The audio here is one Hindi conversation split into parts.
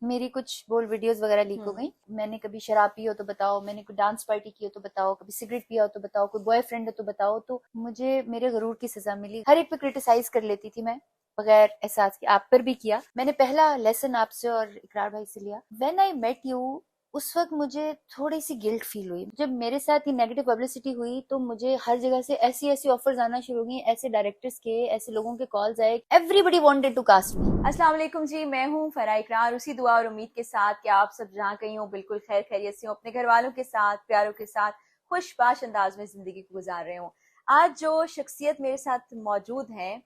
मेरी कुछ बोल्ड वीडियोस वगैरह लीक हो गई। मैंने कभी शराब पी हो तो बताओ, मैंने कोई डांस पार्टी की हो तो बताओ, कभी सिगरेट पिया हो तो बताओ, कोई बॉयफ्रेंड हो तो बताओ। तो मुझे मेरे गरूर की सजा मिली। हर एक पे क्रिटिसाइज कर लेती थी मैं बगैर एहसास के। आप पर भी किया मैंने। पहला लेसन आपसे और इकरार भाई से लिया। व्हेन आई मेट यू, उस वक्त मुझे थोड़ी सी गिल्ट फील हुई। जब मेरे साथ ये नेगेटिव पब्लिसिटी हुई तो मुझे हर जगह से ऐसी ऐसी ऑफर्स आना शुरू हो गई, ऐसे डायरेक्टर्स के, ऐसे लोगों के कॉल्स आए। Everybody wanted to cast me. अस्सलाम वालेकुम जी, मैं हूँ फराह इकरार। उसी दुआ और उम्मीद के साथ कि आप सब जहाँ कहीं हो बिल्कुल खैर खैरियत से हो, अपने घर वालों के साथ, प्यारों के साथ खुशबाश अंदाज में जिंदगी को गुजार रहे हो। आज जो शख्सियत मेरे साथ मौजूद है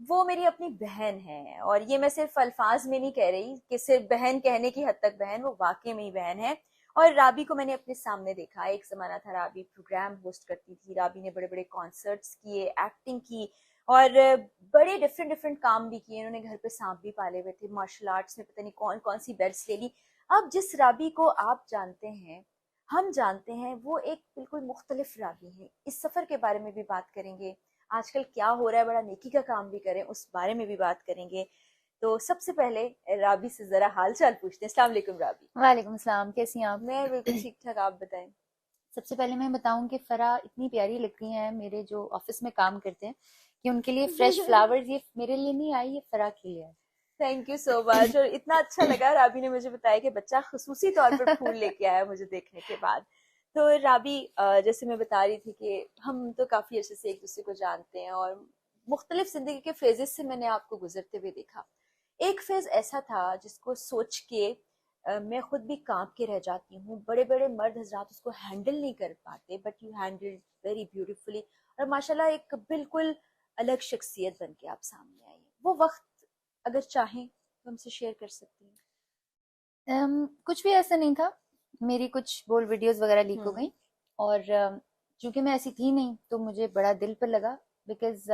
वो मेरी अपनी बहन है, और ये मैं सिर्फ अल्फाज में नहीं कह रही कि सिर्फ बहन कहने की हद तक बहन, वो वाकई में ही बहन है। और राबी को मैंने अपने सामने देखा। एक जमाना था राबी प्रोग्राम होस्ट करती थी, राबी ने बड़े बड़े कॉन्सर्ट्स किए, एक्टिंग की, और बड़े डिफरेंट डिफरेंट काम भी किए। उन्होंने घर पे सांप भी पाले हुए थे, मार्शल आर्ट्स में पता नहीं कौन कौन सी बेल्ट्स ले ली। अब जिस राबी को आप जानते हैं, हम जानते हैं, वो एक बिल्कुल मुख्तलिफ राबी है। इस सफर के बारे में भी बात करेंगे, आजकल क्या हो रहा है, बड़ा नेकी का काम भी करें उस बारे में भी बात करेंगे। तो सबसे पहले राबी से जरा हाल चाल पूछते हैं। अस्सलाम वालेकुम राबी। वालेकुम सलाम, कैसी हैं आप? मैं बिल्कुल ठीक ठाक, आप बताएं। सबसे पहले मैं बताऊं कि फरा इतनी प्यारी लगती हैं मेरे जो ऑफिस में काम करते हैं कि उनके लिए फ्रेश फ्लावर्स ये मेरे लिए नहीं आई, ये फरा के लिए आई। Thank you so much. और इतना अच्छा लगा, राबी ने मुझे बताया कि बच्चा खसूसी तौर पर फूल लेके आया मुझे देखने के बाद। तो राबी, जैसे मैं बता रही थी कि हम तो काफी अच्छे से एक दूसरे को जानते हैं, और मुख्तलिफ जिंदगी के फेजेस से मैंने आपको गुजरते हुए देखा। एक फेज ऐसा था जिसको सोच के मैं खुद भी कांप के रह जाती हूँ। बड़े बड़े मर्द हजरात उसको हैंडल नहीं कर पाते, but you handle very beautifully. और माशाल्लाह एक बिल्कुल अलग शख्सियत बन के आप सामने आई हैं। वो वक्त अगर चाहें तो हमसे शेयर कर सकती हैं। कुछ भी ऐसा नहीं था। मेरी कुछ बोल्ड वीडियोस वगैरह लीक हो हम्म। गई, और चूंकि मैं ऐसी थी नहीं तो मुझे बड़ा दिल पर लगा। बिकॉज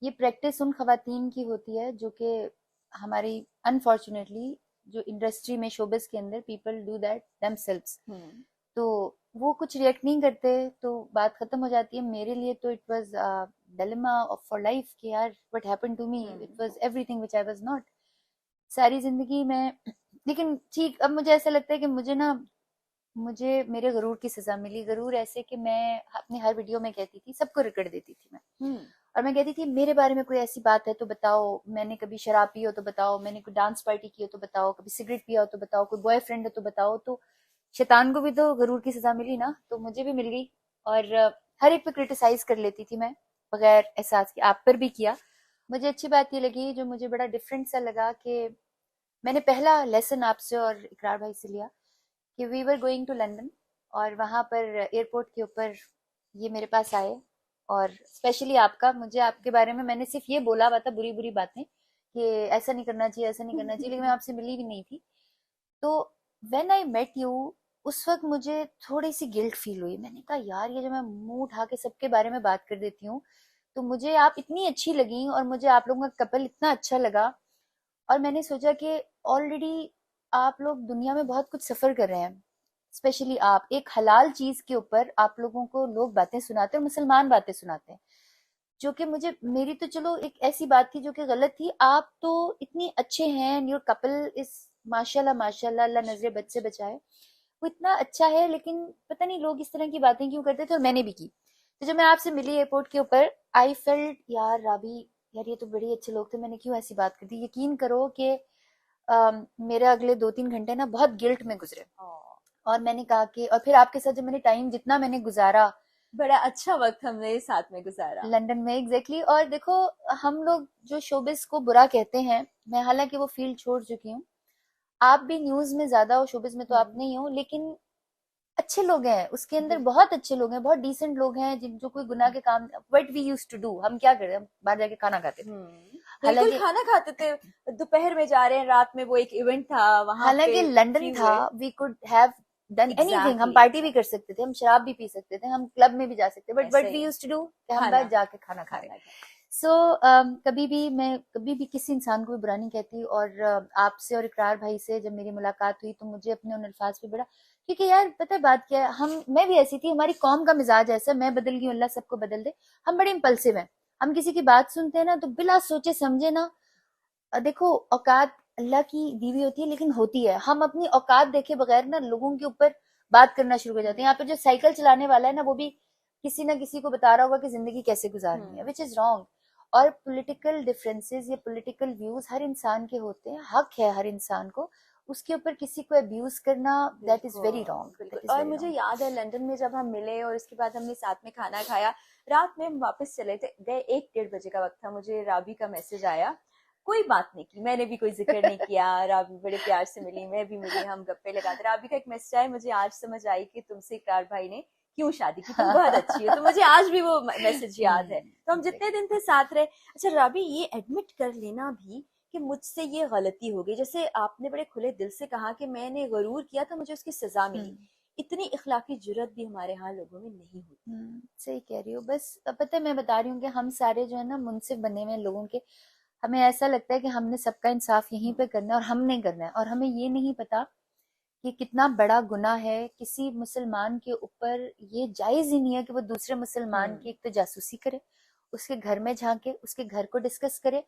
ये प्रैक्टिस उन खवातीन की होती है जो कि हमारी अनफॉर्चुनेटली जो इंडस्ट्री में शोबिस के अंदर पीपल डू दैट देमसेल्व्स। हम्म। तो वो कुछ रिएक्ट नहीं करते तो बात खत्म हो जाती है। मेरे लिए तो it was dilemma of for life कि यार what happened to me, it hmm. Was everything which I was not सारी जिंदगी में। लेकिन ठीक अब मुझे ऐसा लगता है कि मुझे मेरे गरूर की सजा मिली। गरूर ऐसे कि मैं अपनी हर वीडियो में कहती थी, सबको रिकॉर्ड देती थी मैं, हम्म। और मैं कहती थी मेरे बारे में कोई ऐसी बात है तो बताओ, मैंने कभी शराब पी हो तो बताओ, मैंने कोई डांस पार्टी की हो तो बताओ, कभी सिगरेट पिया हो तो बताओ, कोई बॉयफ्रेंड हो तो बताओ। तो शैतान को भी तो गरूर की सजा मिली ना, तो मुझे भी मिल गई। और हर एक पे क्रिटिसाइज कर लेती थी मैं बगैर एहसास के। आप पर भी किया। मुझे अच्छी बात ये लगी, जो मुझे बड़ा डिफरेंट सा लगा, कि मैंने पहला लेसन आपसे और इकरार भाई से लिया कि we were going to London, और वहां पर एयरपोर्ट के ऊपर ये मेरे पास आए। और स्पेशली आपका, मुझे आपके बारे में मैंने सिर्फ ये बोला हुआ था बुरी बुरी बातें कि ऐसा नहीं करना चाहिए, ऐसा नहीं करना चाहिए, लेकिन मैं आपसे मिली भी नहीं थी। तो व्हेन आई मेट यू, उस वक्त मुझे थोड़ी सी गिल्ट फील हुई। मैंने कहा यार ये जो मैं मुंह उठा के सबके बारे में बात कर देती हूँ, तो मुझे आप इतनी अच्छी लगी और मुझे आप लोगों का कपल इतना अच्छा लगा। और मैंने सोचा कि ऑलरेडी आप लोग दुनिया में बहुत कुछ सफर कर रहे हैं, स्पेशली आप एक हलाल चीज के ऊपर आप लोगों को लोग बातें सुनाते हैं, मुसलमान बातें सुनाते हैं, जो कि मुझे, मेरी तो चलो एक ऐसी बात थी जो कि गलत थी। आप तो इतने अच्छे हैं, योर कपल इज माशाल्लाह माशाल्लाह, अल्लाह नजरे बद से बचाए, वो इतना अच्छा है। लेकिन पता नहीं लोग इस तरह की बातें क्यों करते थे, और मैंने भी की। तो जब मैं आपसे मिली एयरपोर्ट के ऊपर, आई फेल्ट यार राबी, यार ये तो बड़े अच्छे लोग थे, मैंने क्यों ऐसी बात कर दी। यकीन करो कि मेरे अगले 2-3 घंटे ना बहुत गिल्ट में गुजरे। और मैंने कहा कि, और फिर आपके साथ जब मैंने टाइम जितना मैंने गुजारा बड़ा अच्छा वक्त हमने साथ में गुजारा। लंदन में, एग्जैक्टली exactly। और देखो, हम लोग जो शोबिस को बुरा कहते हैं, मैं हालांकि वो फील्ड छोड़ चुकी हूँ, आप भी न्यूज में ज्यादा हो, शोबिस में तो आप हम्म। नहीं हो, लेकिन अच्छे लोग हैं उसके अंदर, बिल्कुल। बहुत अच्छे लोग हैं, बहुत डिसेंट लोग हैं, जिन जो कोई गुनाह के काम। What we used to do, हम क्या करते, हम बाहर जाके खाना खाते थे। बिल्कुल हालांकि खाना खाते थे, दोपहर में जा रहे हैं, रात में वो एक इवेंट था वहां पे हालांकि लंदन फ्री था, हुए। We could have done anything, हम एग्जैक्टली पार्टी भी कर एग्जैक्टली। सकते थे, हम शराब भी पी सकते थे, हम क्लब में भी जा सकते थे, बट ऐसा व्हाट ही वी है। यूज्ड टू डू कि हम बाहर खाना जाके खाना खा रहे। खाना खाना। सो कभी भी मैं कभी भी किसी इंसान को भी बुरा नहीं कहती। और आपसे और इकरार भाई से जब मेरी मुलाकात हुई तो मुझे अपने उन अल्फाज पे बड़ा, क्योंकि यार पता है बात क्या है, हम, मैं भी ऐसी थी, हमारी कौम का मिजाज ऐसा, मैं बदल गई, अल्लाह सबको बदल दे। हम बड़े इम्पल्सिव हैं, हम किसी की बात सुनते हैं ना तो बिला सोचे समझे ना, देखो औकात अल्लाह की दी हुई होती है, लेकिन होती है। हम अपनी औकात देखे बगैर ना लोगों के ऊपर बात करना शुरू कर जाते हैं। यहाँ पे जो साइकिल चलाने वाला है ना, वो भी किसी ना किसी को बता रहा होगा कि जिंदगी कैसे गुजारनी है, विच इज रॉन्ग। और पॉलिटिकल डिफरेंसेस या पॉलिटिकल व्यूज हर इंसान के होते हैं, हक है हर इंसान को उसके ऊपर किसी को अब्यूज करना, दैट इज वेरी रॉन्ग, बिल्कुल। दैट इज और वेरी मुझे रॉन्ग। याद है लंदन में जब हम मिले और उसके बाद हमने साथ में खाना खाया, रात में हम वापस चले थे, गए 1-1:30 बजे का वक्त था, मुझे राबी का मैसेज आया। कोई बात नहीं की, मैंने भी कोई जिक्र नहीं किया, राबी बड़े प्यार से मिली, मैं भी मिली, हम गप्पे लगाते। राबी का एक मैसेज आया, मुझे आज समझ आई कि तुमसे इकरार भाई ने क्यों शादी की, तुम बहुत अच्छी हो। तो मुझे आज भी वो मैसेज याद है। तो हम जितने दिन थे साथ रहे। अच्छा राबी, ये एडमिट कर लेना भी कि मुझसे ये गलती हो गई, जैसे आपने बड़े खुले दिल से कहा कि मैंने गरूर किया तो मुझे उसकी सजा मिली, इतनी इखलाकी जुर्रत भी हमारे यहाँ लोगों में नहीं होती। सही कह रही हो। बस अब पता है, मैं बता रही हूँ कि हम सारे जो है ना मुनसिफ बने हुए हैं लोगों के। हमें ऐसा लगता है कि हमने सबका इंसाफ यहीं पे करना है और हमने करना है, और हमें ये नहीं पता कि कितना बड़ा गुनाह है किसी मुसलमान के ऊपर। ये जायज ही नहीं है कि वो दूसरे मुसलमान की एक तो जासूसी करे, उसके घर में झांके, उसके घर को डिस्कस करे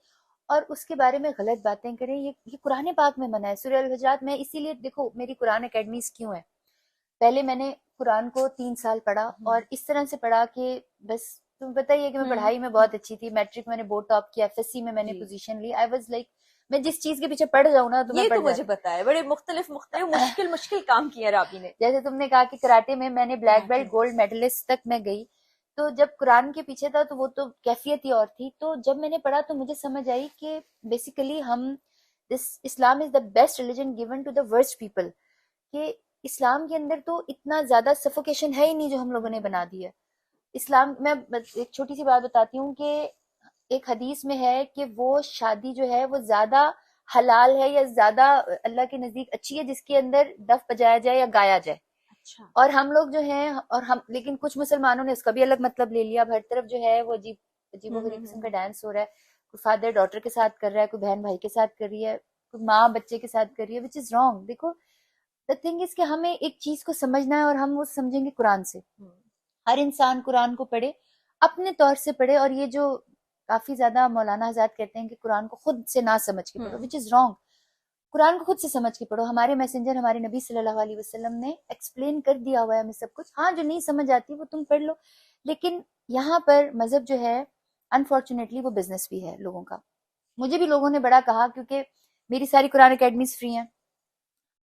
और उसके बारे में गलत बातें करे। ये कुरान पाक में मना है, सूरह अल हुजरात में। इसीलिए देखो मेरी कुरान एकेडमीज क्यों है। पहले मैंने कुरान को 3 साल पढ़ा और इस तरह से पढ़ा कि बस, तुम्हें पता ही है कि मैं पढ़ाई में बहुत अच्छी थी। मैट्रिक मैंने बोर्ड टॉप किया, एफएससी में मैंने पोजीशन ली। आई वाज लाइक, मैं जिस चीज के पीछे पड़ जाऊं ना तो मैं ये पड़ तो मुझे जाती। पता है, बड़े मुख्तलिफ मुख्तलिफ मुश्किल मुश्किल काम किया राबी ने। जैसे तुमने कहा कि कराटे में मैंने black karate belt gold medalist तक मैं गई, तो जब कुरान के पीछे था तो वो तो कैफियत ही और थी। तो जब मैंने पढ़ा तो मुझे समझ आई कि बेसिकली हम, this Islam is the best religion given to the worst people. कि इस्लाम के अंदर तो इतना ज्यादा सफोकेशन है ही नहीं जो हम लोगों ने बना दी है। इस्लाम, मैं एक छोटी सी बात बताती हूँ कि एक हदीस में है कि वो शादी जो है वो ज्यादा हलाल है या ज्यादा अल्लाह के नजदीक अच्छी है जिसके अंदर डफ बजाया जाए या गाया जाए। अच्छा। और हम लोग जो हैं, और हम, लेकिन कुछ मुसलमानों ने उसका भी अलग मतलब ले लिया। अब हर तरफ जो है वो अजीब अजीबो गरीब किस्म का डांस हो रहा है। कोई फादर डॉटर के साथ कर रहा है, कोई बहन भाई के साथ कर रही है, कोई माँ बच्चे के साथ कर रही है, विच इज रॉन्ग। देखो द थिंग इज कि हमें एक चीज को समझना है और हम वो समझेंगे कुरान से। हर इंसान कुरान को पढ़े, अपने तौर से पढ़े। और ये जो काफी ज्यादा मौलाना आजाद कहते हैं कि कुरान को खुद से ना समझ के पढ़ो, विच इज रॉन्ग। कुरान को खुद से समझ के पढ़ो। हमारे मैसेंजर हमारे नबी सल्लल्लाहु अलैहि वसल्लम ने एक्सप्लेन कर दिया हुआ है हमें सब कुछ। हाँ, जो नहीं समझ आती वो तुम पढ़ लो, लेकिन यहाँ पर मजहब जो है अनफॉर्चुनेटली वो बिजनेस भी है लोगों का। मुझे भी लोगों ने बड़ा कहा, क्योंकि मेरी सारी कुरान अकेडमीज फ्री हैं।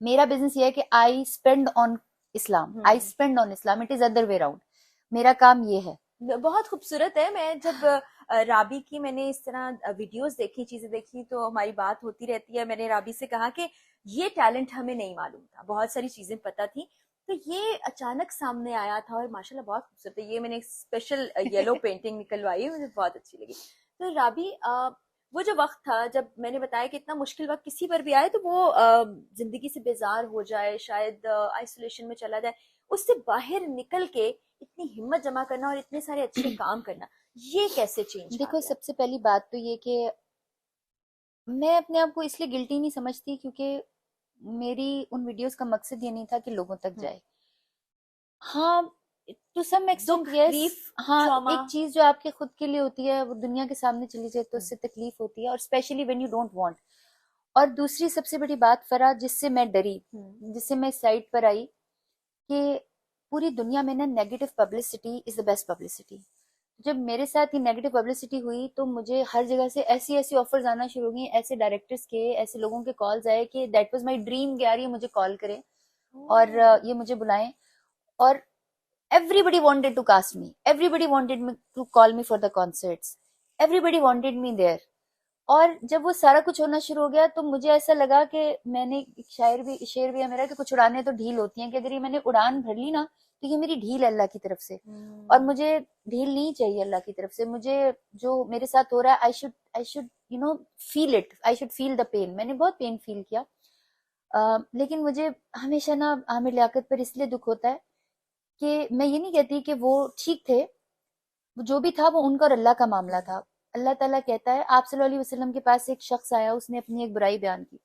मेरा बिजनेस ये है कि I spend on Islam, I spend on Islam, it is other way round. मेरा काम ये है। बहुत खूबसूरत है। मैं जब राबी की मैंने इस तरह वीडियोस देखी, चीजें देखी, तो हमारी बात होती रहती है। मैंने राबी से कहा कि ये टैलेंट हमें नहीं मालूम था, बहुत सारी चीजें पता थी, तो ये अचानक सामने आया था और माशाल्लाह बहुत खूबसूरत है। ये मैंने स्पेशल येलो पेंटिंग निकलवाई, मुझे बहुत अच्छी लगी। तो राबी, वो जो वक्त था जब मैंने बताया कि इतना मुश्किल वक्त किसी पर भी आए तो वो जिंदगी से बेजार हो जाए, शायद आइसोलेशन में चला जाए, उससे बाहर निकल के इतनी हिम्मत जमा करना और इतने सारे अच्छे काम करना, ये कैसे चेंज आ देखो गया? सबसे पहली बात तो ये कि मैं अपने आप को इसलिए गिल्टी नहीं समझती क्योंकि मेरी उन वीडियोस का मकसद ये नहीं था कि लोगों तक जाए। हाँ, टू सम एक्सटेंट दुख, यस। ग्रीफ, हाँ, ट्रॉमा। एक चीज जो आपके खुद के लिए होती है वो दुनिया के सामने चली जाए तो उससे तकलीफ होती है, और specially when you don't want. और दूसरी सबसे बड़ी बात फरा, जिससे मैं डरी, जिससे मैं इस साइट पर आई, कि पूरी दुनिया में ना negative publicity is the best publicity. जब मेरे साथ ही नेगेटिव पब्लिसिटी हुई तो मुझे हर जगह से ऐसी ऐसी ऑफर्स आना शुरू हो गई, ऐसे डायरेक्टर्स के, ऐसे लोगों के कॉल्स आए कि दैट वाज माय ड्रीम कि यार ये मुझे कॉल करें और ये मुझे बुलाएं। और everybody wanted to cast me, everybody wanted me to call me for the concerts, everybody wanted me there। और जब वो सारा कुछ होना शुरू हो गया तो मुझे ऐसा लगा कि मैंने, एक शेर भी है मेरा कि कुछ उड़ाने तो ढील होती हैं, कि अगर ये मैंने उड़ान भर ली ना तो ये मेरी ढील है अल्लाह की तरफ से। और मुझे ढील नहीं चाहिए अल्लाह की तरफ से। मुझे जो मेरे साथ हो रहा है, I should you know feel it, I should feel the pain. मैंने बहुत पेन फील किया। लेकिन मुझे हमेशा ना आमिर लियाकत पर इसलिए दुख होता है कि मैं ये नहीं कहती कि वो ठीक थे, वो जो भी था वो उनका और अल्लाह का मामला था। अल्लाह ताला कहता है, आप सल्लल्लाहु अलैहि वसल्लम के पास एक शख्स आया, उसने अपनी एक बुराई बयान की,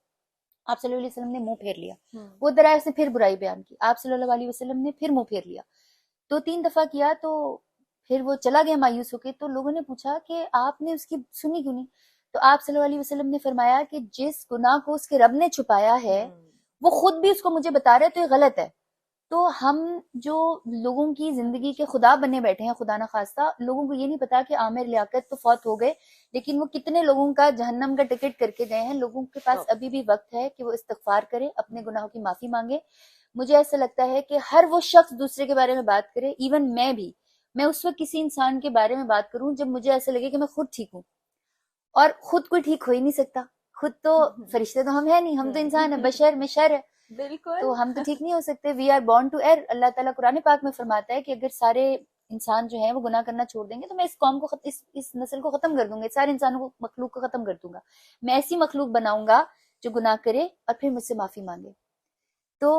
आप सल्लल्लाहु अलैहि वसल्लम ने मुंह फेर लिया। वो उधर आया, उसने फिर बुराई बयान की, आप सल्लल्लाहु अलैहि वसल्लम ने फिर मुंह फेर लिया। 2-3 दफा किया तो फिर वो चला गया मायूस होके। तो लोगों ने पूछा कि आपने उसकी सुनी क्यों नहीं। तो आप सल्लल्लाहु अलैहि वसल्लम ने फरमाया कि जिस गुनाह को उसके रब ने छुपाया है वो खुद भी उसको मुझे बता रहे हैं, तो ये गलत है। तो हम जो लोगों की जिंदगी के खुदा बने बैठे हैं, खुदा ना खास्ता, लोगों को ये नहीं पता कि आमिर लियाकत तो फौत हो गए, लेकिन वो कितने लोगों का जहन्नम का टिकट करके गए हैं। लोगों के पास अभी भी वक्त है कि वो इस्तिगफार करें, अपने गुनाहों की माफी मांगे। मुझे ऐसा लगता है कि हर वो शख्स दूसरे के बारे में बात करे, इवन मैं भी, मैं उस वक्त किसी इंसान के बारे में बात करूं जब मुझे ऐसा लगे कि मैं खुद ठीक हूँ, और खुद कोई ठीक हो ही नहीं सकता। खुद तो फरिश्ते तो हम है नहीं, हम तो इंसान है, बशर में शर है, बिल्कुल। तो हम तो ठीक नहीं हो सकते। We are born to err. Allah ताला कुरान पाक में फरमाता है कि अगर सारे इंसान जो है वो गुनाह करना छोड़ देंगे तो मैं इस कौम को, इस नस्ल को खत्म कर दूंगा, सारे इंसानों को, मखलूक को खत्म कर दूंगा। मैं ऐसी मखलूक बनाऊंगा जो गुनाह करे और फिर मुझसे माफी मांगे। तो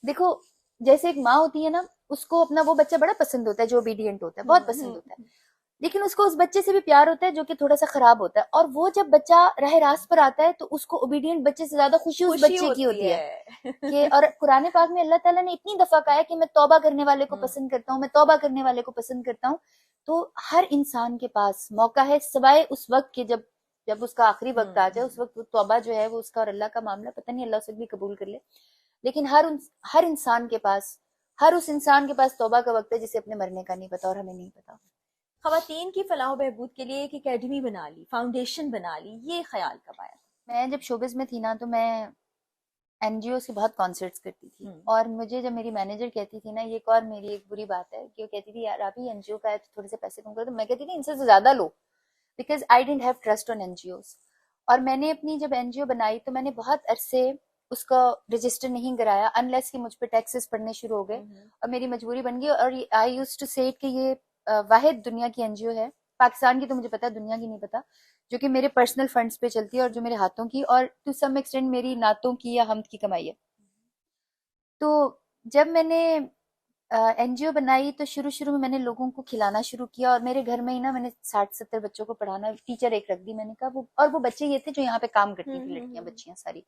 देखो, जैसे एक माँ होती है ना, उसको अपना वो बच्चा बड़ा पसंद होता है जो ओबीडियंट होता है, बहुत पसंद होता है, लेकिन उसको उस बच्चे से भी प्यार होता है जो कि थोड़ा सा खराब होता है। और वो जब बच्चा राह रास्त पर आता है तो उसको ओबीडियंट बच्चे से ज्यादा खुशी उस बच्चे की होती है कि, और कुरान पाक में अल्लाह ताला ने इतनी दफा कहा है कि मैं तौबा करने वाले को पसंद करता हूँ, मैं तौबा करने वाले को पसंद करता हूँ। तो हर इंसान के पास मौका है, सिवाय उस वक्त के जब जब उसका आखिरी वक्त आ जाए, उस वक्त तौबा जो है वो उसका और अल्लाह का मामला, पता नहीं अल्लाह उसे भी कबूल कर ले। लेकिन हर इंसान के पास, हर उस इंसान के पास तौबा का वक्त है जिसे अपने मरने का नहीं पता, और हमें नहीं पता। खवातीन की फलाह बहबूद के लिए एक एकेडमी बना ली, फाउंडेशन बना ली, ये ख्याल कब आया? मैं जब शोबिस में थी ना, तो मैं एनजीओ से बहुत कॉन्सर्ट्स करती थी, और मुझे जब मेरी मैनेजर कहती थी ना, ये एक और मेरी एक बुरी बात है कि वो कहती थी यार अभी एनजीओ का है तो थोड़े से पैसे कम करो, तो मैं कहती थी इनसे तो ज्यादा low, because I don't have trust on NGOs. और मैंने अपनी जब एनजीओ बनाई तो मैंने बहुत अरसे उसका रजिस्टर नहीं कराया, अनलेस कि मुझ पे टैक्सेस पड़ने शुरू हो गए, और मेरी मजबूरी बन गई। और आई यूज्ड टू से कि ये वाहिद दुनिया की एनजीओ है, पाकिस्तान की तो मुझे पता, दुनिया की नहीं पता, जो कि मेरे पर्सनल फंड्स पे चलती है, और जो मेरे हाथों की और टू सम एक्सटेंड मेरी नातों की या हमद की कमाई है। तो जब मैंने एनजीओ बनाई तो शुरू शुरू में मैंने लोगों को खिलाना शुरू किया, और मेरे घर में ही ना मैंने 60-70 बच्चों को पढ़ाना, टीचर एक रख दी मैंने कहा वो, और वो बच्चे ये थे जो यहाँ पे काम करती थी, लड़कियां बच्चियां सारी।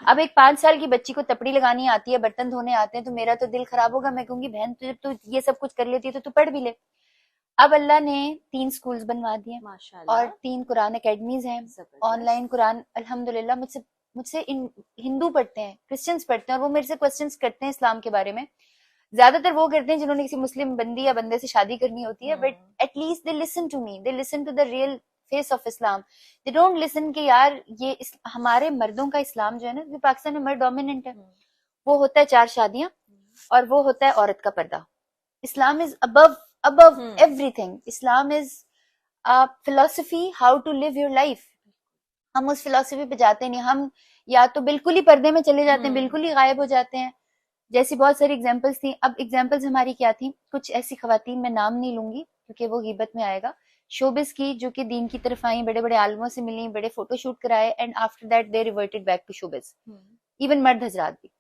अब एक 5 साल की बच्ची को तपड़ी लगानी आती है, बर्तन धोने आते हैं, तो मेरा तो दिल खराब होगा, मैं कहूंगी बहन तुझे तो ये सब कुछ कर लेती है तो तू पढ़ भी ले। अब अल्लाह ने 3 स्कूल्स बनवा दिए, और 3 कुरान अकेडमीज हैं, ऑनलाइन कुरान अल्हम्दुलिल्लाह। मुझसे मुझसे हिंदू पढ़ते हैं, क्रिश्चियंस पढ़ते हैं, और वो मेरे से क्वेश्चंस करते हैं इस्लाम के बारे में। ज्यादातर वो करते हैं जिन्होंने किसी मुस्लिम बंदी या बंदे से शादी करनी होती है, but at least they listen to me, they listen to the real face of Islam. They don't listen कि यार ये हमारे मर्दों का इस्लाम जो है ना, पाकिस्तान में मर्द डोमिनेंट है, वो होता है 4 शादियां, और वो होता है औरत का पर्दा। Islam is above everything. Islam is a philosophy how to live your life. हम उस फिलोसफी पे जाते नहीं, हम या तो बिल्कुल ही पर्दे में चले जाते हैं, बिल्कुल ही गायब हो जाते हैं। जैसी बहुत सारी एग्जांपल्स थी। अब एग्जांपल्स हमारी क्या थी, कुछ ऐसी खवातीन, मैं नाम नहीं लूंगी क्योंकि वो गीबत में आएगा, शोबिस की, जो कि दीन की तरफ आई, बड़े बड़े आलमों से मिली, बड़े फोटोशूट कराए, and after that they reverted back to showbiz. Even मर्द हजरात भी,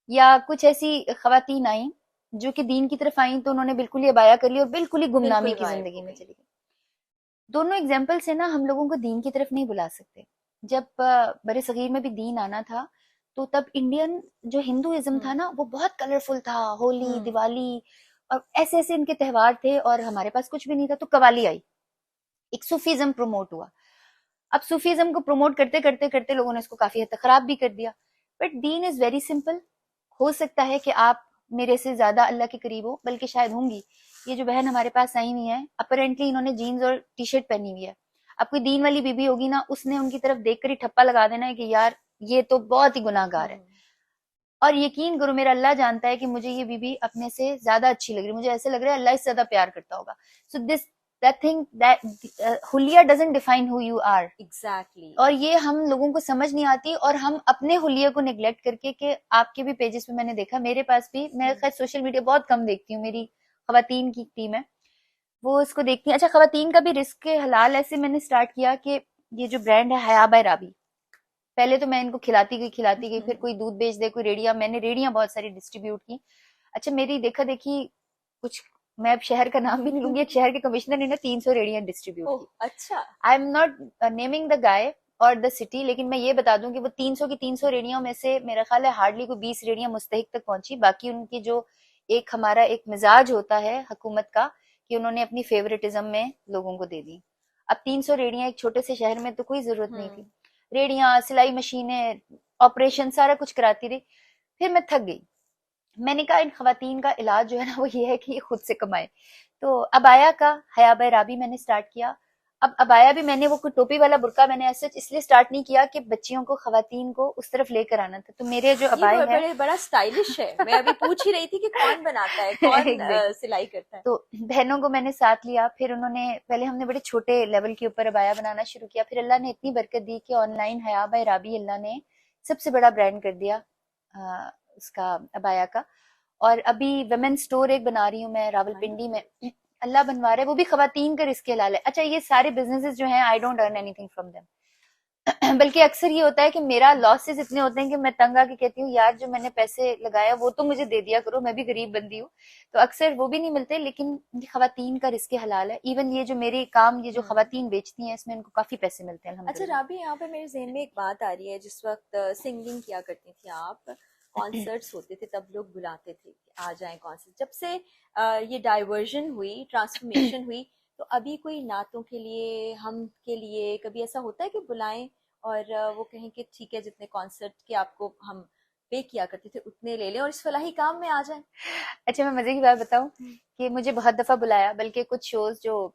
या कुछ ऐसी खवातीन आई जो कि दीन की तरफ आई तो उन्होंने बिल्कुल ही अबाया कर ली और बिल्कुल ही गुमनामी की जिंदगी में चली गई। दोनों एग्जाम्पल से ना हम लोगों को दीन की तरफ नहीं बुला सकते। जब बड़े सगीर में भी दीन आना था तो तब इंडियन जो हिंदुइज्म था ना वो बहुत कलरफुल था, होली, दिवाली और ऐसे ऐसे इनके त्योहार थे, और हमारे पास कुछ भी नहीं था। तो कवाली आई, एक सूफीज्म प्रमोट हुआ। अब सूफीज्म को प्रमोट करते करते करते लोगों ने इसको काफी हद तक खराब भी कर दिया। But Deen is very simple. हो सकता है कि आप मेरे से ज्यादा अल्लाह के करीब हो, बल्कि शायद होंगी। ये जो बहन हमारे पास आई हुई है, अपरेंटली इन्होंने जीन्स और टी शर्ट पहनी हुई है। अब कोई दीन वाली बीबी होगी ना, उसने उनकी तरफ देखकर ही ठप्पा लगा देना है कि यार ये तो बहुत ही गुनाहगार है। और यकीन करो, मेरा अल्लाह जानता है कि मुझे ये बीबी अपने से ज्यादा अच्छी लग रही है, मुझे ऐसे लग रहा है अल्लाह इससे ज्यादा प्यार करता होगा। So this that thing that हुलिया doesn't define who you are. Exactly. और ये हम लोगों को समझ नहीं आती, और हम अपने हुलिया को नेग्लेक्ट करके, कि आपके भी पेजेस पे मैंने देखा, मेरे पास भी, मैं खैर सोशल मीडिया बहुत कम देखती हूँ, मेरी खवातीन की टीम है वो इसको देखती है। अच्छा, खवातीन का भी रिस्क हलाल ऐसे मैंने स्टार्ट किया कि ये जो ब्रांड है हया बाय राबी, पहले तो मैं इनको खिलाती गई, फिर कोई दूध बेच दे, कोई रेडिया, मैंने रेडियां बहुत सारी डिस्ट्रीब्यूट की। अच्छा, मेरी देखा देखी कुछ, मैं अब शहर का नाम भी नहीं लूंगी, एक शहर के कमिश्नर ने ना 300 रेडियां डिस्ट्रीब्यूट की। अच्छा, I am not naming the guy और द सिटी, लेकिन मैं ये बता दूं कि वो 300 की 300 रेडियों में से मेरा ख्याल है हार्डली कोई 20 रेडियां मुस्तहिक तक पहुंची। बाकी उनकी जो एक हमारा एक मिजाज होता है हुकूमत का कि उन्होंने अपनी फेवरेटिज्म में लोगों को दे दी। अब 300 रेडियां एक छोटे से शहर में तो कोई जरूरत नहीं थी। हम्म। रेडियां, सिलाई मशीनें, ऑपरेशन, सारा कुछ कराती रही। फिर मैं थक गई। मैंने कहा इन खवातीन का इलाज जो है ना वो ये है कि ये खुद से कमाए। तो अबाया का हया बाय राबी मैंने स्टार्ट किया। अब अबाया भी मैंने वो कोई टोपी वाला बुर्का मैंने ऐसे इसलिए स्टार्ट नहीं किया कि बच्चियों को, खवातीन को उस तरफ लेकर आना था। तो मेरे जो ये अबाए है बड़ा स्टाइलिश है। मैं अभी पूछ ही रही थी कि कौन बनाता है, कौन एग्जैक्ट, सिलाई करता है। तो बहनों को मैंने साथ लिया। फिर उन्होंने, पहले हमने बड़े छोटे लेवल के ऊपर अबाया बनाना शुरू किया। फिर अल्लाह ने इतनी बरकत दी कि ऑनलाइन हया बाय राबी अल्लाह ने सबसे बड़ा ब्रांड कर दिया उसका, अबाया का। और अभी वुमेन स्टोर एक बना रही हूँ मैं रावलपिंडी में। अल्लाह बनवा रहा है, वो भी खवातीन का रिस्क हलाल है। अच्छा, ये सारे बिजनेसेस जो हैं I don't earn anything from them. बल्कि अक्सर ये होता है कि मेरा लॉसेस इतने होते हैं कि मैं तंग आके कहती हूँ यार जो मैंने पैसे लगाया वो तो मुझे दे दिया करो, मैं भी गरीब बंदी हूँ। तो अक्सर वो भी नहीं मिलते। लेकिन ये खवातीन का रिस्क हलाल है। इवन ये जो मेरे काम, ये जो हम्म। खवातीन बेचती हैं, इसमें इनको काफी पैसे मिलते हैं अच्छा अल्हम्दुलिल्लाह। राबी, यहाँ पे मेरे ज़हन में एक बात आ रही है। जिस वक्त सिंगिंग किया करती थी आप, कॉन्सर्ट्स होते थे, तब लोग बुलाते थे कि आ जाएं कॉन्सर्ट। जब से ये डाइवर्जन हुई, ट्रांसफॉर्मेशन हुई, तो अभी कोई नातों के लिए, हम के लिए कभी ऐसा होता है कि बुलाएं और वो कहें कि ठीक है जितने कॉन्सर्ट के आपको हम पे किया करते थे उतने ले लें और इस फलाही काम में आ जाएं? अच्छा, मैं मजे की बात बताऊं हम्म। कि मुझे बहुत दफा बुलाया, बल्कि कुछ शोज जो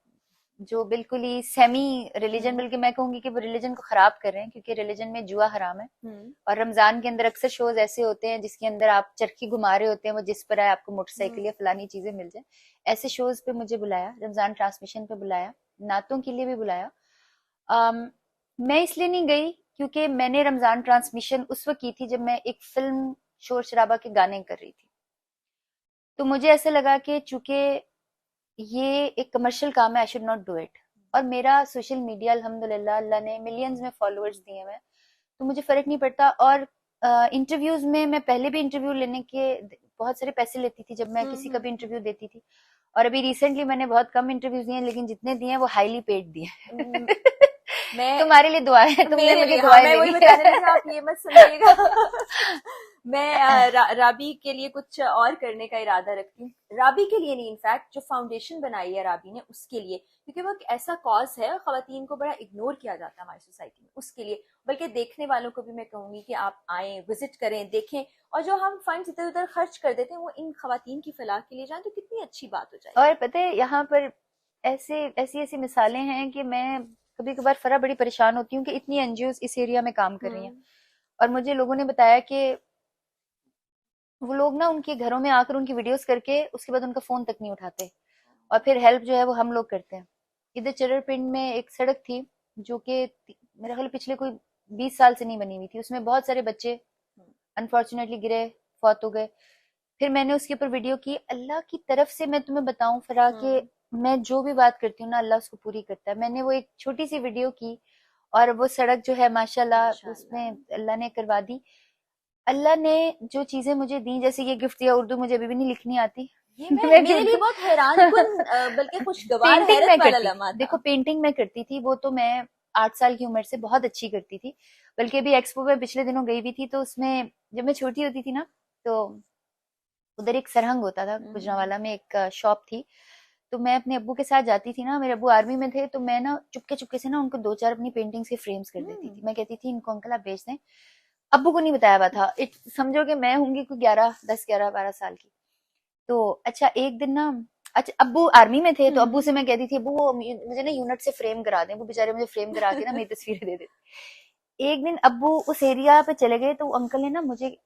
जो बिल्कुल ही सेमी रिलीजन, हम्म। बल्कि मैं कहूंगी कि वो रिलीजन को खराब कर रहे हैं, क्योंकि रिलीजन में जुआ हराम है। हम्म। और रमजान के अंदर अक्सर शोज ऐसे होते हैं जिसके अंदर आप चरखी घुमा रहे होते हैं, वो जिस पर आए आपको मोटरसाइकिल हम्म। या फलानी चीजें मिल जाए। ऐसे शोज पे मुझे बुलाया, रमजान ट्रांसमिशन पे बुलाया, नातों के लिए भी बुलाया। मैं इसलिए नहीं गई क्योंकि मैंने रमजान ट्रांसमिशन उस वक्त की थी जब मैं एक फिल्म शोर शराबा के गाने कर रही थी। तो मुझे ऐसे लगा कि चूंकि ये एक कमर्शियल काम है, I should not do it. और मेरा सोशल मीडिया अल्हम्दुलिल्लाह अल्लाह ने मिलियंस में फॉलोअर्स दिए हैं, तो मुझे फर्क नहीं पड़ता। और इंटरव्यूज में मैं पहले भी इंटरव्यू लेने के बहुत सारे पैसे लेती थी जब मैं किसी का भी इंटरव्यू देती थी। और अभी रिसेंटली मैंने बहुत कम इंटरव्यूज दिए हैं, लेकिन जितने दिए हैं वो हाईली पेड दिए हम्म। हैं। मैं तुम्हारे लिए दुआ है, तुमने मेरे मुझे लिए, हाँ, दुआएं मैं वही देनी बताने लगी थी, आप ये मत समझिएगा। मैं है। राबी के लिए कुछ और करने का इरादा रखती हूँ। राबी के लिए नहीं, इनफैक्ट जो फाउंडेशन बनाई है राबी ने उसके लिए, क्योंकि वो एक ऐसा कॉज है, खवातीन को बड़ा इग्नोर किया जाता है हमारी सोसाइटी में, उसके लिए। बल्कि देखने वालों को भी मैं कहूंगी कि आप आएं, विजिट करें, देखें, और जो हम फंड इधर उधर खर्च कर देते हैं वो इन खवातीन की फलाह के लिए जाए तो कितनी अच्छी बात हो और जाएगी। पता है यहाँ पर ऐसे ऐसी ऐसी मिसालें हैं कि मैं कभी कभार फरा बड़ी परेशान होती हूँ कि इतनी एनजीओ इस एरिया में काम कर रही हैं। हम्म। और मुझे लोगों ने बताया कि वो लोग ना उनके घरों में आकर उनकी वीडियोस करके उसके बाद उनका फोन तक नहीं उठाते, और फिर हेल्प जो है वो हम लोग करते हैं। इधर चररपिंड में एक सड़क थी जो कि मेरे ख्याल पिछले कोई 20 साल से नहीं बनी हुई थी। उसमें बहुत सारे बच्चे अनफॉर्चुनेटली गिरे, फौत हो गए। फिर मैंने उसके ऊपर वीडियो की। अल्लाह की तरफ से मैं तुम्हें बताऊं फरा के, हम्म। मैं जो भी बात करती हूँ ना अल्लाह उसको पूरी करता है। मैंने वो एक छोटी सी वीडियो की और वो सड़क जो है माशाल्लाह माशाल्लाह। उसमें अल्लाह ने करवा दी। अल्लाह ने जो चीजें मुझे दी, जैसे ये गिफ्ट दिया, उर्दू मुझे अभी भी नहीं लिखनी आती। ये मैं मेरे लिए झूठ बहुत हैरान कुन बल्कि खुशगवार, पेंटिंग हैरत मैं वाला करती, लम्हा देखो था। पेंटिंग मैं करती थी, वो तो मैं 8 साल की उम्र से बहुत अच्छी करती थी। बल्कि अभी एक्सपो में पिछले दिनों गई हुई थी, तो उसमें जब मैं छोटी होती थी ना, तो उधर एक सरहंग होता था, हम्म। गुजरांवाला में एक शॉप थी। तो मैं अपने अब्बू के साथ जाती थी ना, मेरे अब्बू आर्मी में थे, तो मैं ना चुपके चुपके से ना उनको 2 4 अपनी पेंटिंग्स के फ्रेम्स कर देती हम्म। थी। मैं कहती थी इनको अंकल आप बेच दें। अब्बू को नहीं बताया हुआ था। समझो कि मैं होंगी कोई 11 10 11 12 साल की। तो अच्छा एक दिन ना, अच्छा अब्बू आर्मी में थे, तो अब्बू से मैं कहती थी अब्बू वो मुझे ना यूनिट से फ्रेम करा दें। वो बेचारे मुझे फ्रेम करा के ना मेरी तस्वीरें दे देते। एक दिन अब्बू उस एरिया पे चले गए, तो अंकल ने ना मुझे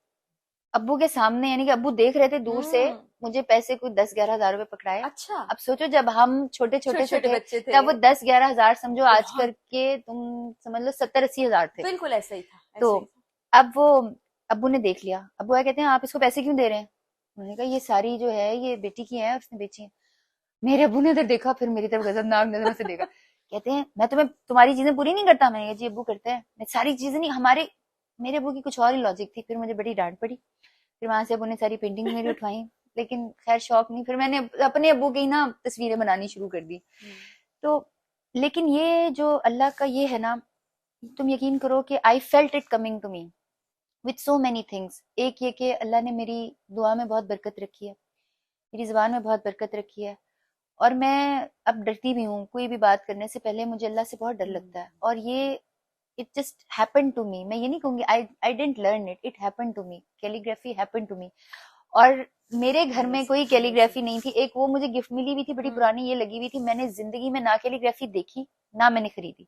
अब्बू के सामने, यानी कि अब्बू देख रहे थे दूर से, हम्म। मुझे पैसे कुछ 10 11 हजार रुपए पकड़ाए। अच्छा। अब सोचो जब हम छोटे छोटे छोटे से छोटे थे, बच्चे थे। तब वो 10 11 हजार समझो आज बहुत। करके तुम समझ लो 70 80 हजार थे। बिल्कुल ऐसा ही था, तो ऐसा ही था। अब वो अब्बू ने देख लिया। अब्बू आए कहते हैं आप इसको पैसे क्यों दे रहे हैं। उन्होंने कहा ये सारी जो है ये बेटी की है, उसने बेची है। मेरे अब्बू ने इधर देखा, फिर मेरी तरफ गजबनाक नजरों से देखा। कहते हैं मैं तुम्हें तुम्हारी चीजें पूरी नहीं करता। मैंने कहा जी अब्बू करते हैं, मैं सारी चीजें नहीं हमारे, मेरे अब्बू की कुछ और ही लॉजिक थी। फिर मुझे बड़ी डांट पड़ी। फिर वहां से अब्बू ने सारी पेंटिंग मेरी उठवाई। लेकिन खैर शौक नहीं, फिर मैंने अपने अब्बू की ना तस्वीरें बनानी शुरू कर दी। हम्म। तो लेकिन ये जो अल्लाह का ये है ना, तुम यकीन करो कि I felt it coming to me with so many things. एक ये कि अल्लाह ने मेरी दुआ में बहुत बरकत रखी है, मेरी जुबान में बहुत बरकत रखी है। और मैं अब डरती भी हूँ, कोई भी बात करने से पहले मुझे अल्लाह से बहुत डर लगता है। और ये it just happen to me, मैं ये नहीं कहूंगी I didn't learn it, it happen to me, calligraphy happen to me. और मेरे घर में कोई कैलीग्राफी नहीं थी, एक वो मुझे गिफ्ट मिली हुई थी बड़ी पुरानी, ये लगी हुई थी, मैंने जिंदगी में ना कैलीग्राफी देखी ना मैंने खरीदी।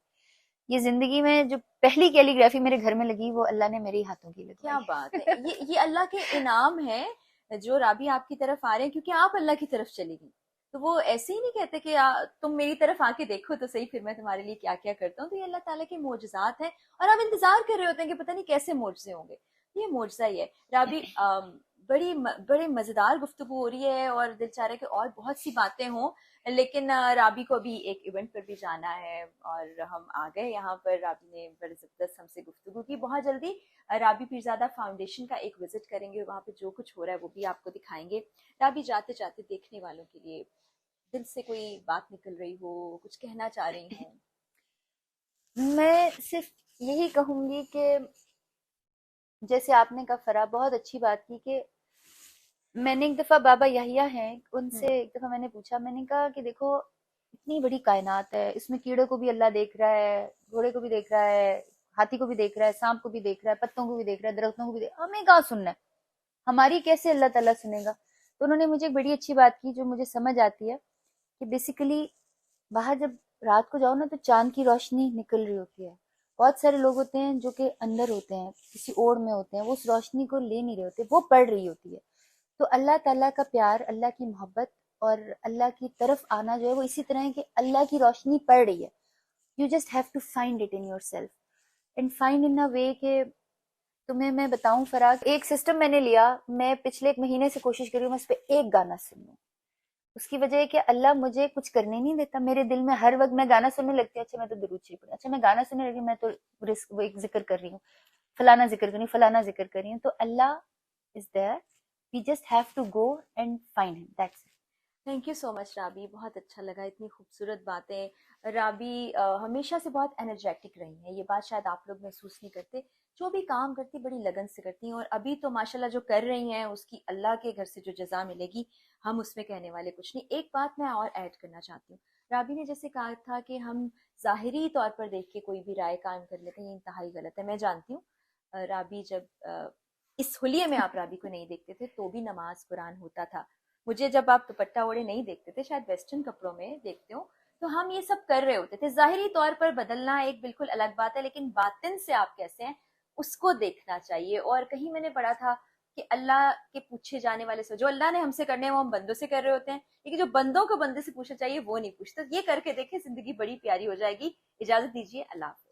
ये जिंदगी में जो पहली कैलीग्राफी मेरे घर में लगी वो अल्लाह ने मेरे हाथों की क्या लगवाई। बात है, ये अल्लाह के इनाम है जो राबी आपकी तरफ आ रहे हैं, क्योंकि आप अल्लाह की तरफ चली गई। तो वो ऐसे ही नहीं कहते कि तुम मेरी तरफ आके देखो तो सही, फिर मैं तुम्हारे लिए क्या क्या करता हूँ। तो ये अल्लाह ताला के मोजज़ात हैं और आप इंतजार कर रहे होते हैं कि पता नहीं कैसे मोजज़े होंगे। ये मोजज़ा ही है राबी। बड़े मजेदार गुफ्तगू हो रही है और दिल चाह रहा है कि और बहुत सी बातें हों, लेकिन राबी को अभी एक इवेंट पर भी जाना है और हम आ गए यहाँ पर। राबी ने बड़े जबरदस्त हमसे गुफ्तगू की। बहुत जल्दी राबी पीरजादा फाउंडेशन का एक विजिट करेंगे, वहाँ पे जो कुछ हो रहा है वो भी आपको दिखाएंगे। राबी, जाते जाते देखने वालों के लिए दिल से कोई बात निकल रही हो, कुछ कहना चाह रही हूँ? मैं सिर्फ यही कहूंगी कि जैसे आपने कहा फरा, बहुत अच्छी बात की कि मैंने एक दफा बाबा यहिया हैं उनसे एक दफा मैंने पूछा, मैंने कहा कि देखो इतनी बड़ी कायनात है, इसमें कीड़े को भी अल्लाह देख रहा है, घोड़े को भी देख रहा है, हाथी को भी देख रहा है, सांप को भी देख रहा है, पत्तों को भी देख रहा है, दरख्तों को भी देख, हमें कहाँ सुनना है, हमारी कैसे अल्लाह ताला सुनेगा। तो उन्होंने मुझे एक बड़ी अच्छी बात की जो मुझे समझ आती है कि बेसिकली बाहर जब रात को जाओ ना तो चांद की रोशनी निकल रही होती है, बहुत सारे लोग होते हैं जो कि अंदर होते हैं, किसी ओर में होते हैं, वो उस रोशनी को ले नहीं रहे होते, वो पड़ रही होती है। तो अल्लाह ताला का प्यार, अल्लाह की मोहब्बत और अल्लाह की तरफ आना जो है वो इसी तरह है कि अल्लाह की रोशनी पड़ रही है, you just have to find it in yourself and find in a way कि तुम्हें मैं बताऊं फराग, एक सिस्टम मैंने लिया, मैं पिछले एक महीने से कोशिश कर रही हूँ मैं उस पर एक गाना सुन लूं। उसकी वजह है कि अल्लाह मुझे कुछ करने नहीं देता, मेरे दिल में हर वक्त मैं गाना सुनने लगती हूँ, अच्छा मैं तो दरूद शरीफ पढ़ी, अच्छा मैं गाना सुनने लगी, मैं तो वो एक जिक्र कर रही हूँ, फलाना जिक्र कर रही हूँ, फलाना जिक्र कर रही हूँ। तो Allah is there, we just have to go and find him, that's it. Thank you so much Rabi, बहुत अच्छा लगा, इतनी खूबसूरत बातें। राबी हमेशा से बहुत एनर्जेटिक रही हैं, ये बात शायद आप लोग महसूस नहीं करते। जो भी काम करती बड़ी लगन से करती हैं और अभी तो माशाल्लाह जो कर रही हैं उसकी अल्लाह के घर से जो जज़ा मिलेगी हम उसमें कहने वाले कुछ नहीं। एक बात मैं और ऐड करना चाहती हूँ, राबी ने जैसे कहा था कि हम ज़ाहिरी तौर पर देख के कोई भी राय कायम कर लेते हैं, ये इंतहाई गलत है। मैं जानती हूँ राबी जब इस हुलिये में आप राबी को नहीं देखते थे तो भी नमाज कुरान होता था। मुझे जब आप दुपट्टा ओढ़े नहीं देखते थे, शायद वेस्टर्न कपड़ों में देखते हो, तो हम ये सब कर रहे होते थे। जाहिरी तौर पर बदलना एक बिल्कुल अलग बात है, लेकिन बातिन से आप कैसे हैं उसको देखना चाहिए। और कहीं मैंने पढ़ा था कि अल्लाह के पूछे जाने वाले से जो अल्लाह ने हमसे करने हैं वो हम बंदों से कर रहे होते हैं, लेकिन जो बंदों को बंदे से पूछना चाहिए वो नहीं पूछते। ये करके देखें, जिंदगी बड़ी प्यारी हो जाएगी। इजाजत दीजिए, अल्लाह हाफ़िज़।